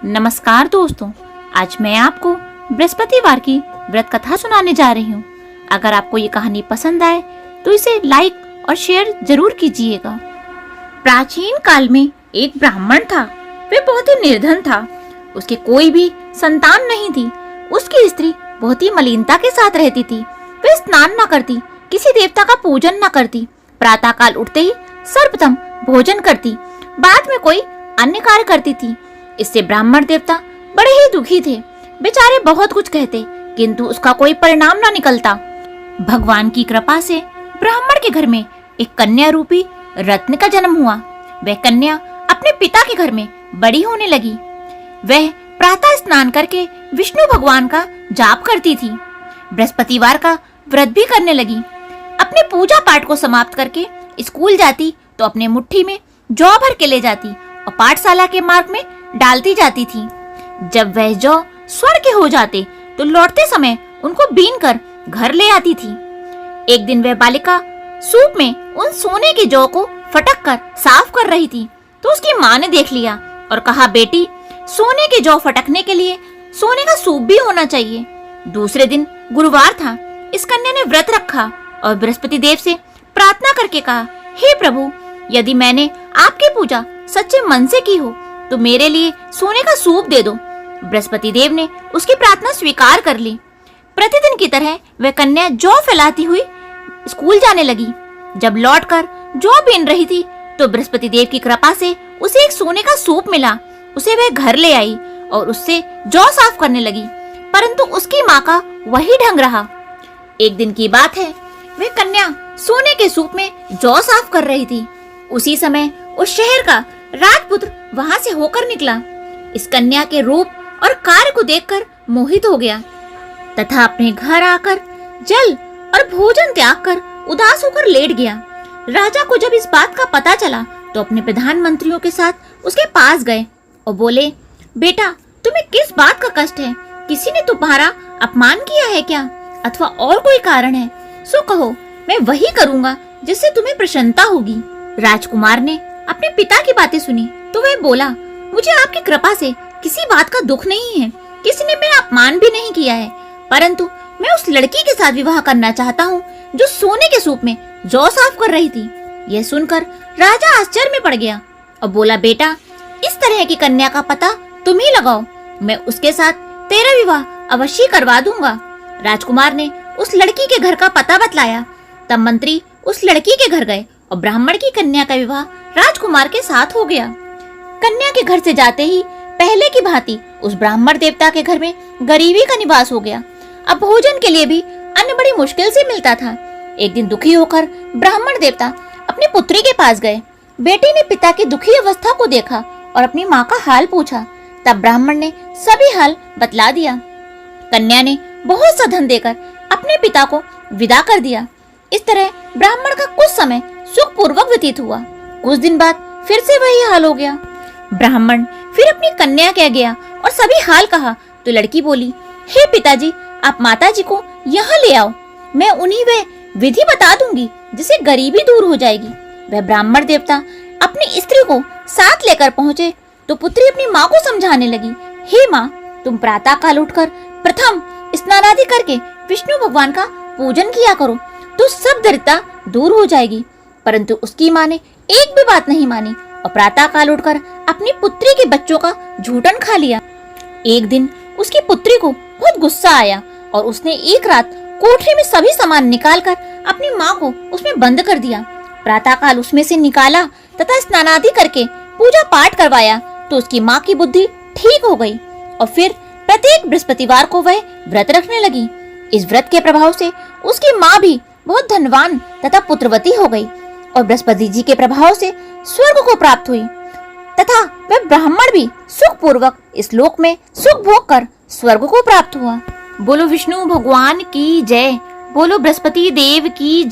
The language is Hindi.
नमस्कार दोस्तों, आज मैं आपको बृहस्पतिवार की व्रत कथा सुनाने जा रही हूँ। अगर आपको ये कहानी पसंद आए तो इसे लाइक और शेयर जरूर कीजिएगा। प्राचीन काल में एक ब्राह्मण था। वह बहुत ही निर्धन था। उसके कोई भी संतान नहीं थी। उसकी स्त्री बहुत ही मलिनता के साथ रहती थी। वह स्नान न करती, किसी देवता का पूजन न करती, प्रातः काल उठते ही सर्वप्रथम भोजन करती, बाद में कोई अन्य कार्य करती थी। इससे ब्राह्मण देवता बड़े ही दुखी थे। बेचारे बहुत कुछ कहते, किंतु उसका कोई परिणाम न निकलता। भगवान की कृपा से ब्राह्मण के घर में एक कन्या रूपी रत्न का जन्म हुआ। वह कन्या अपने पिता के घर में बड़ी होने लगी। वह प्रातः स्नान करके विष्णु भगवान का जाप करती थी। बृहस्पतिवार का व्रत भी करने लगी। अपने पूजा पाठ को समाप्त करके स्कूल जाती तो अपने मुट्ठी में जौ भर के ले जाती और पाठशाला के मार्ग में डालती जाती थी। जब वह जौ स्वर्ण के हो जाते तो लौटते समय उनको बीन कर घर ले आती थी। एक दिन वह बालिका सूप में उन सोने के जौ को फटक कर साफ कर रही थी तो उसकी माँ ने देख लिया और कहा, बेटी, सोने के जौ फटकने के लिए सोने का सूप भी होना चाहिए। दूसरे दिन गुरुवार था। इस कन्या ने व्रत रखा और बृहस्पति देव से प्रार्थना करके कहा, हे प्रभु, यदि मैंने आपकी पूजा सच्चे मन से की हो तो मेरे लिए सोने का सूप दे दो। बृहस्पति देव ने उसकी प्रार्थना स्वीकार कर ली। प्रतिदिन की तरह वह कन्या जौ फैलाती हुई स्कूल जाने लगी। जब लौटकर जौ बीन रही थी तो बृहस्पति देव की कृपा से उसे एक सोने का सूप मिला। उसे वह घर ले आई और उससे जौ साफ करने लगी, परंतु उसकी माँ का वही ढंग रहा। एक दिन की बात है, वह कन्या सोने के सूप में जौ साफ कर रही थी। उसी समय उस शहर का राजपुत्र वहां से होकर निकला। इस कन्या के रूप और कार्य को देखकर मोहित हो गया तथा अपने घर आकर जल और भोजन त्याग कर उदास होकर लेट गया। राजा को जब इस बात का पता चला तो अपने प्रधानमंत्रियों के साथ उसके पास गए और बोले, बेटा, तुम्हें किस बात का कष्ट है? किसी ने तुम्हारा अपमान किया है क्या, अथवा और कोई कारण है? सो कहो, मैं वही करूँगा जिससे तुम्हें प्रसन्नता होगी। राजकुमार ने अपने पिता की बातें सुनी तो वह बोला, मुझे आपकी कृपा से किसी बात का दुख नहीं है। किसी ने मेरा अपमान भी नहीं किया है, परंतु मैं उस लड़की के साथ विवाह करना चाहता हूँ जो सोने के सूप में जौ साफ कर रही थी। यह सुनकर राजा आश्चर्य में पड़ गया और बोला, बेटा, इस तरह की कन्या का पता तुम ही लगाओ। मैं उसके साथ तेरा विवाह अवश्य करवा दूंगा। राजकुमार ने उस लड़की के घर का पता बतलाया। तब मंत्री उस लड़की के घर गए और ब्राह्मण की कन्या का विवाह राजकुमार के साथ हो गया। कन्या के घर से जाते ही पहले की भांति उस ब्राह्मण देवता के घर में गरीबी का निवास हो गया। अब भोजन के लिए भी अन्न बड़ी मुश्किल से मिलता था। एक दिन दुखी होकर ब्राह्मण देवता अपनी पुत्री के पास गए। बेटी ने पिता की दुखी अवस्था को देखा और अपनी माँ का हाल पूछा। तब ब्राह्मण ने सभी हाल बतला दिया। कन्या ने बहुत सा धन देकर अपने पिता को विदा कर दिया। इस तरह ब्राह्मण का कुछ समय सुखपूर्वक व्यतीत हुआ। कुछ दिन बाद फिर से वही हाल हो गया। ब्राह्मण फिर अपनी कन्या के गया और सभी हाल कहा तो लड़की बोली, हे पिताजी, आप माताजी को यहाँ ले आओ। मैं उन्हीं वह विधि बता दूंगी जिससे गरीबी दूर हो जाएगी। वह ब्राह्मण देवता अपनी स्त्री को साथ लेकर पहुँचे तो पुत्री अपनी माँ को समझाने लगी, हे माँ, तुम प्रातः काल उठकर प्रथम स्नानादि करके विष्णु भगवान का पूजन किया करो तो सब दरिद्रता दूर हो जाएगी। परंतु उसकी माँ ने एक भी बात नहीं मानी और प्रातः काल उठकर अपनी पुत्री के बच्चों का झूठन खा लिया। एक दिन उसकी पुत्री को बहुत गुस्सा आया और उसने एक रात कोठरी में सभी सामान निकालकर अपनी माँ को उसमें बंद कर दिया। प्रातः काल उसमें से निकाला तथा स्नानादि करके पूजा पाठ करवाया तो उसकी माँ की बुद्धि ठीक हो गई और फिर प्रत्येक बृहस्पतिवार को वह व्रत रखने लगी। इस व्रत के प्रभाव से उसकी माँ भी बहुत धनवान तथा पुत्रवती हो गई और बृहस्पति जी के प्रभाव से स्वर्ग को प्राप्त हुई तथा वह ब्राह्मण भी सुख पूर्वक इस लोक में सुख भोग कर स्वर्ग को प्राप्त हुआ। बोलो विष्णु भगवान की जय। बोलो बृहस्पति देव की जय।